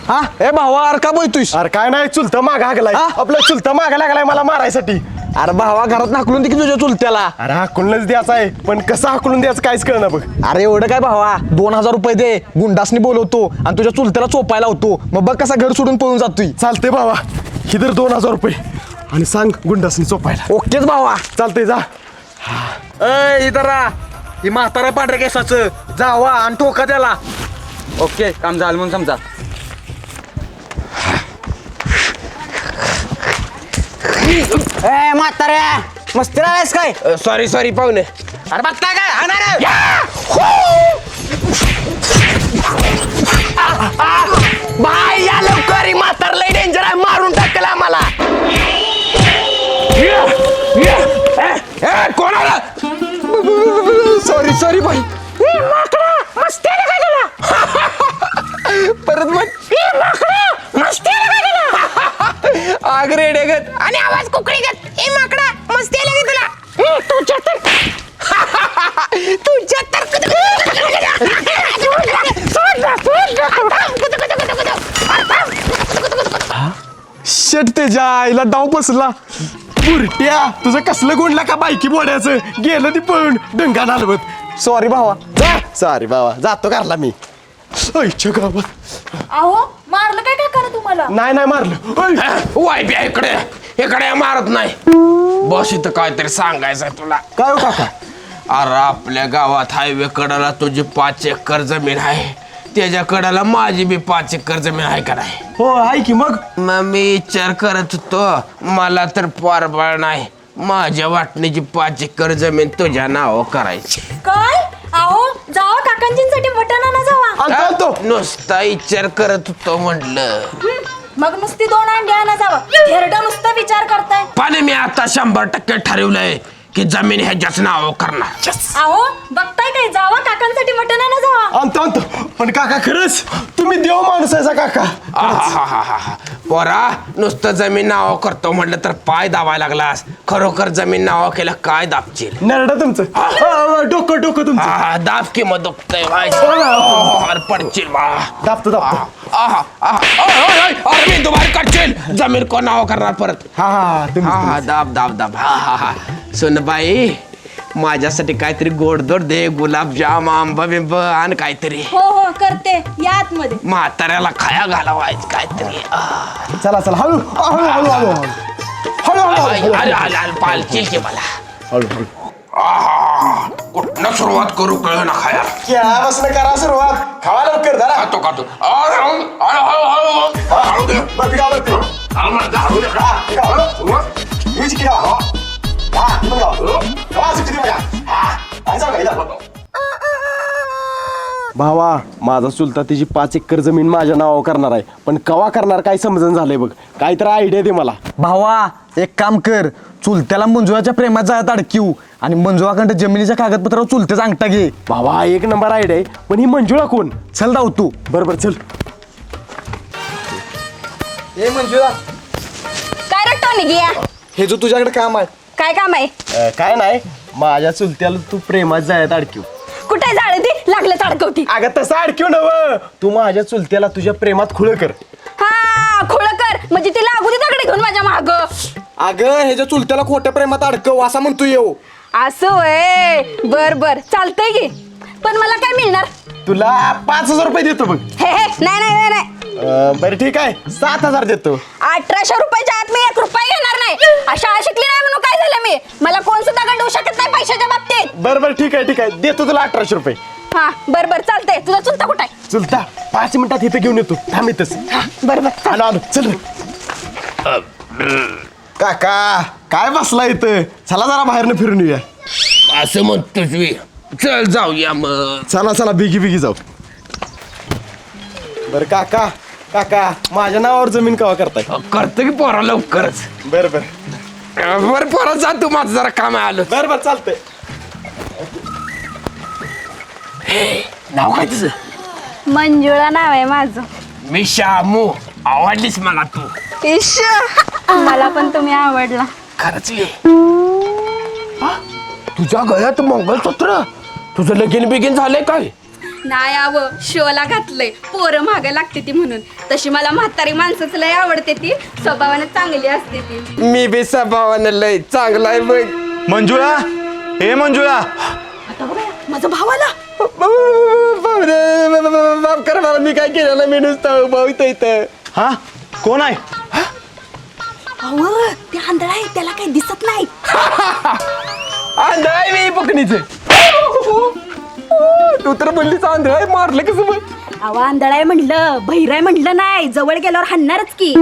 हा ए भावा अरे का बोलतोयस? अरे काय नाही चुलता मागा लागलाय हा? आपला चुलता मागा लागलाय मला मारायसाठी. अरे भावा घरात हाकलून दे की तुझ्या चुलत्याला. अरे हाकलूनच द्यायचा आहे पण कसं हाकलून द्यायचं काहीच कळना बघ. अरे एवढं काय भावा 2000 रुपये दे गुंडासनी बोलवतो आणि तुझ्या चुलत्याला चोपायला होतो मग बघ कसा घर सोडून पळून जातोय. चालते बाबा इधर 2000 रुपये आणि सांग गुंडासनी चोपायला. ओकेच भावा. चालतंय जा. इधर ही म्हातारा पांढऱ्या केसाचं जावा आणि टोका त्याला. ओके काम झालं म्हणून समजा. ए म्हाताऱ्या मस्ती राहिलास काय? सॉरी सॉरी पाहुणे. अरे बघता काय हाणार बाय या लवकर म्हातार लय डेंजर आहे मारून टाकलं आम्हाला. कोणाला सॉरी सॉरी भाई. मस्ती आली काय तुला? परत मग मस्ती आली काय तुला? आग रेडेगत आणि आवाज कुकळीगत. ए माकडा मस्ती आली काय तुला? तुझ्या शेट त्याच्या आईला डाव बसला. बुरट्या तुझं कसलं गुंडला का बायकी बोड्याचं गेलं ती पळून डंगा नालवत. सॉरी भावा. जा सॉरी बाबा जातो घरला मी. आईच्या गावात अहो मारलं काय काकानं तुम्हाला? नाही मारलं. ओय, वाय बी इकडे इकडे मारत नाही. बस इथं काहीतरी सांगायचंय तुला. काय हो काका? अरे आपल्या गावात हायवे कडाला तुझी 5 एकर जमीन आहे त्याच्या कडाला माझी बी 5 एकर जमीन आहे का नाही. हो आहे की मग. मग मी विचार करत होतो मला तर पारबळ नाही माझ्या वाटणीची 5 एकर जमीन तुझ्या नाव करायची. काय? अहो जावा काकांजींसाठी मटण आणा जावा. आणतो नुसता विचार करत होतो म्हटलं. मग नुसती 2 अंडी आणा जावा. थेरडा नुसता विचार करताय. पण मी आता 100% ठरवलंय की जमीन ह्याच्याच नाव करणार. अहो बघताय काय? जावा काकांसाठी मटण आणा जावा. आणतो पण काका खरंच तुम्ही देव माणूस आहे काका. आहाहाहाहा. पोरा नुसतं जमीन नाव करतो म्हटलं तर पाय दाबायला लागलास. खरोखर जमीन नाव केलं काय दाबशील. नरडा तुमचं डोकं तुमचं. दाब की मग दुखतंय अरे पडशील बा. दाबतो अरे मी दुबार करशील जमीन कोण नाव करणार परत. हा हा दाब दाब दाब. हा सुन बाई माझ्यासाठी काहीतरी गोडधोड दे. गुलाबजाम आंबा बिंब आणि काहीतरी हो हो करते या आतमध्ये. म्हाताऱ्याला खाया घालावायचं काहीतरी. चला हळू अरे पालचील की मला. कुठनं सुरुवात करू कळ ना खाया. बसणं करा सुरुवात. खावा लवकर जरा. खातो भावा माझा चुलता तिची 5 एकर जमीन माझ्या नावावर करणार आहे पण कवा करणार काय समजून झालंय बघ. काहीतरी आयडिया दे मला. भावा एक काम कर चुलत्याला मंजुळाच्या प्रेमात जायत अडकीव आणि मंजुळाकडे जमिनीच्या कागदपत्रावर चुलत्याचा अंगठा घे. भावा एक नंबर आयडिया आहे पण ही मंजुळा कोण? चल धाव तू. बरोबर चल. ए मंजुळा काय रट्टा निघिया? हे जो तुझ्याकडे काम आहे. काय काम आहे? काय नाही माझ्या चुलत्याला तू प्रेमात जायत अडकीव. कुठे जाळ ती लागलं अडकवती. अगं तसं अडकीव नव तू माझ्या चुलत्याला तुझ्या प्रेमात खुळ कर. हा खोळकर म्हणजे ती लागू दे दगडी घेऊन माझ्या माग. अगं हे जो चुलत्याला खोट्या प्रेमात अडकव असा म्हणतो येऊ. असं वय बर चालतंय की. पण मला काय मिळणार? तुला 5000 रुपये देतो बघ. हे नाही बरं ठीक आहे 7000 देतो. 1800 रुपयाच्या आत मी 1 रुपया घेणार नाही. अशा शिकली नाही म्हणून काय झालं मी? मला कोण सुद्धा गंडवू शकत नाही पैशाच्या बाबतीत. बरं ठीक आहे देतो तुला 1800 रुपये. हा बर चालतंय. तुझा चुलता कुठं आहे? चुलता 5 मिनिटात इथं घेऊन येतो थांब इथंच. बर आलो चल. काका काय बसला इथं चला जरा बाहेरनं फिरून येऊया. असं म्हणतोस मी. चल जाऊया मग. चला बिगी जाऊ. बरं काका माझ्या नावावर जमीन कवा करताय? करतो की पोरा लवकरच. बरं पोरा जा तू माझं जरा काम आलं. बरं चालतंय. नाव काय तुझं? मंजुळा नाव आहे माझं. मी शामू. आवडलीस मला तू. इश मला पण तुम्ही आवडला. खरंच ये. तुझ्या गळ्यात मंगळसूत्र. तुझं लगीन बिगीन झालंय काय? नाही आवं शोला घातलंय पोरं मागे लागते ती म्हणून. तशी मला म्हातारी माणसाच लय आवडते ती, स्वभावाने चांगली असते ती. मी बी स्वभावानं लय चांगला आहे बघ. मंजुळा, हे मंजुळा, आता बघा माझा भाव आला. माफ कर मला, मी काय केलं मी नुसतं भाऊ इथं. हा कोण आहे? अहो ते आंधळा आहे, त्याला काही दिसत नाही. आंधळा आहे मी पकडीचं. तू तर म्हणलीच आंधळा आहे, मारलं कसं मग? अहो आंधळा आहे म्हणलं, बहिराय म्हणलं नाही. जवळ गेल्यावर हाणणारच की.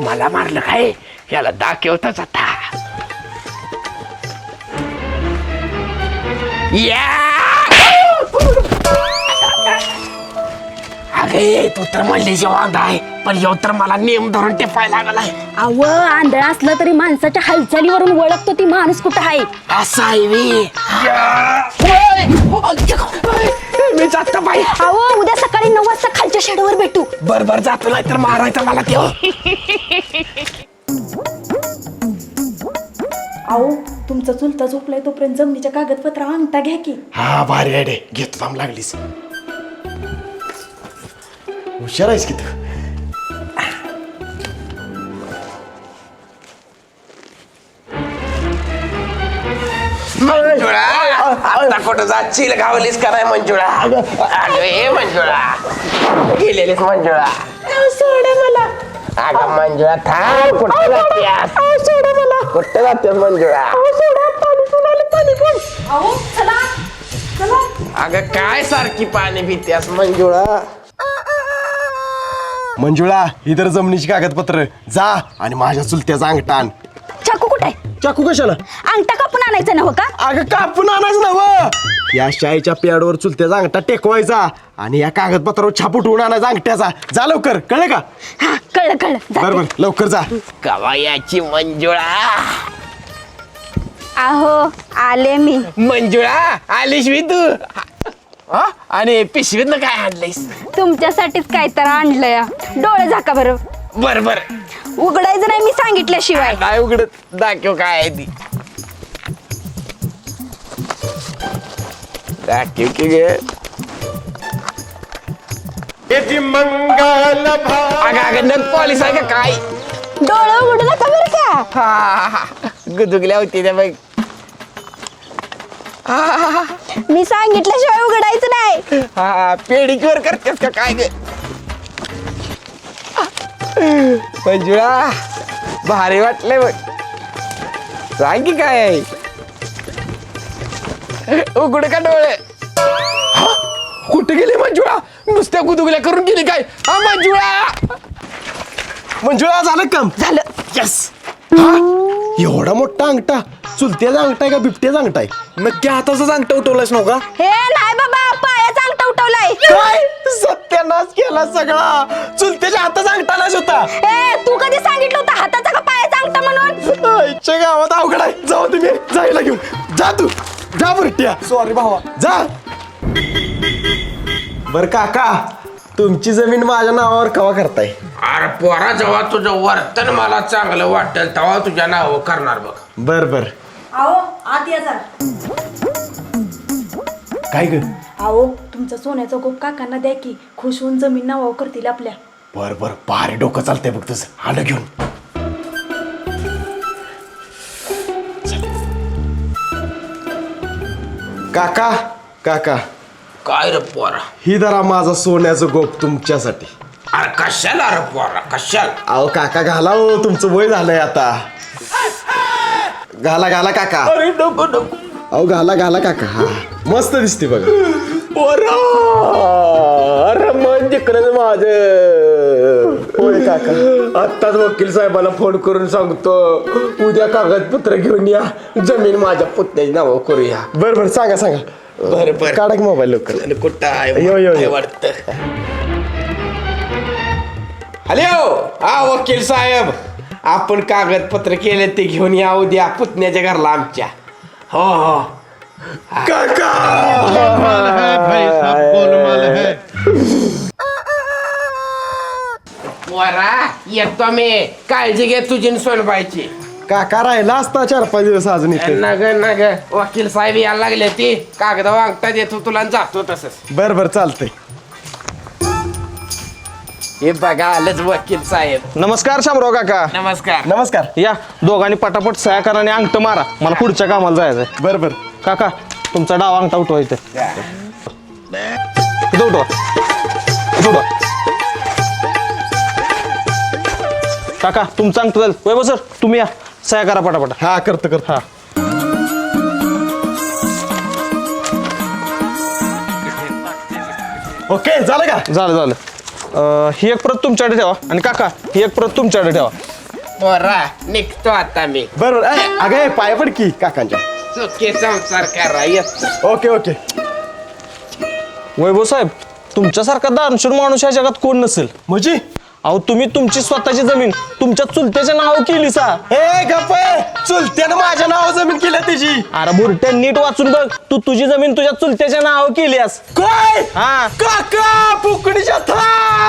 मला मारलं काय? याला दाखवताच आता. अगे तू तर म्हणली जेव्हा आहे, पण येऊ तर मला नेम धरून टेपायला लागलाय. अव आंधळा असला तरी माणसाच्या हालचालीवरून ओळखतो ती माणूस कुठं आहे. असं आहे मी जातो बाई. अहो उद्या सकाळी 9 वाजता खालच्या शेडवर भेटू. बर जातो, नाही तर मारायचं मला तेव्हा. अहो तुमचा चुलता झोपलाय तोपर्यंत जमिनीच्या कागदपत्र अंगठा घ्या की. हा भारी आयडे, घेतो थांब लागलीस. हुशार आहेस की तू. मंजुळा, आता कुठं जाशील? गावलीस का नाही मंजुळा? अगे मंजुळा, गेलेलीस मंजुळा. सोडा मला. अगं मंजुळा थांब, कुठं जातेस? सोडा मला. कुठं जातेस मंजुळा? अहो चला चला. अगं काय सारखी पाणी पित्यास मंजुळा? मंजुळा, ही तर जमिनीची कागदपत्र. जा आणि माझ्या चुलत्याचा अंगठा आण. चाकू कुठे आहे? चाकू कशाला? अंगठा कापून आणायचं नव्ह का? अगं कापून आणायचं नव. या शाळेच्या पेडवर चुलत्याचा अंगठा टेकवायचा आणि या कागदपत्रावर छाप उठवून आणायचा अंगठ्याचा. जा लवकर, कळलं का? हा कळलं कळलं. जाते. बरोबर, लवकर जा. कवायाची मंजुळा. अहो आले मी. मंजुळा आलीस मी तू? हा? आणि पिशवीतनं काय आणलंयस? तुमच्यासाठीच काय तर आणलंय. डोळे झाका बरं. बर उघडायचं नाही मी सांगितल्याशिवाय. काय उघडत दाखव काय आहे ती. दाखव की गे. अगं नग पॉलिस आहे का काय? डोळे उघडू नका बरं का. हा गुदुगल्या होती त्या बघ. मी सांगितल्याशिवाय उघडायचं नाही. हा पेडिक्युअर करतेस का काय ग? मंजुळा भारी वाटलंय बघ. सांग की काय आहे? उघड का डोळे? कुठे गेली मंजुळा? नुसत्या गुदुगल्या करून गेली काय? हा मंजुळा. मंजुळा, झालं काम? झालं. यस. एवढा मोठा अंगठा चुलत्याचा अंगठा आहे का बिबट्याचा अंगठा आहे? नक्की हाताचाच अंगठा उठवलास नव्ह का? हे नाही बाबा, पायाचा अंगठा उठवलाय. काय सत्यानाश केला सगळा. चुलत्याच्या हाताचा अंगठा नाश होता. ए तू कधी सांगितलं होतं हाताचा का पायाचा अंगठा म्हणून? आईच्या गावात अवघड आहे. जाऊ तुम्ही जायला घेऊन जा. तू जा बुरट्या. सॉरी भावा. जा. बर काका, तुमची जमीन माझ्या नावावर कवा करताय? अरे पोरा, जेव्हा तुझं वर्तन मला चांगलं वाटेल तेव्हा तुझ्या नाव करणार बघ. बर बर. अहो आत या जरा. काय ग? अहो तुमचा सोन्याचा गोप काकांना द्या की, खुश होऊन जमीन नावावर करतील आपल्या. बर बर, भारी डोकं चालतंय बघ तुझं. आलं घेऊन. काका काका, काय रे पोरा? ही धरा माझा सोन्याचं गोप तुमच्यासाठी. अरे कशाला रे पोरा, कशाला? अहो काका घाला. हो तुमचं वय झालंय आता. घाला घाला काका. अरे नको नको. अहो घाला घाला काका. हा मस्त दिसते बघा. पोरा, अरे मन जिकडे माझं. होय काका. आत्ताच वकील साहेबाला फोन करून सांगतो, उद्या कागदपत्र घेऊन या, जमीन माझ्या पुतण्याची नाव करूया. बर बर, सांगा सांगा. बर काढा की मोबाईल लवकर. आणि कुठं यो, यो, आहे यो. वाटत? हॅलो, हा वकील साहेब, आपण कागदपत्र केले ते घेऊन या उद्या पुतण्याच्या घरला आमच्या. हो हो काका. पोरा येतो मी. काळजी घे तुझी न सोनबाईची. काका राहिला असता 4-5 दिवस अजून इथे. नग वकील साहेब यायला लागले ती कागद वागता देतो तुला आणि जातो तसंच. बर चालतंय. हे बघा आलंच वकील साहेब. नमस्कार शामराव काका. नमस्कार. नमस्कार. या दोघांनी पटापट सह्या करा आणि अंगठ मारा, मला पुढच्या कामाला जायचंय. बर काका तुमचा डाव अंगठा उठवा इथे. इथं उठवा. इथं उठवा. काका तुमचा अंगठा जाईल. वैभव सर तुम्ही या सह्या करा पटापट. हा करतो. हा ओके झालं का? झालं. ही एक प्रत तुमच्याकडे ठेवा आणि काका ही एक प्रत तुमच्याकडे ठेवा. पोरा निघतो आता मी. बरोबर. अगे पाय पड की काकांच्या. सुखी संसार करा येत. ओके. वैभव साहेब तुमच्यासारखा दानशूर माणूस या जगात कोण नसेल. म्हणजे अहो तुम्ही तुमची स्वतःची जमीन तुमच्या चुलत्याच्या नाव केली सा. हे गप्प चुलत्यानं माझ्या नाव जमीन केलं त्याची. अरे बुरट्या नीट वाचून बघ, तू तुझी जमीन तुझ्या चुलत्याच्या नाव केलीस. काय? हा काका फुकणीच्या थाप.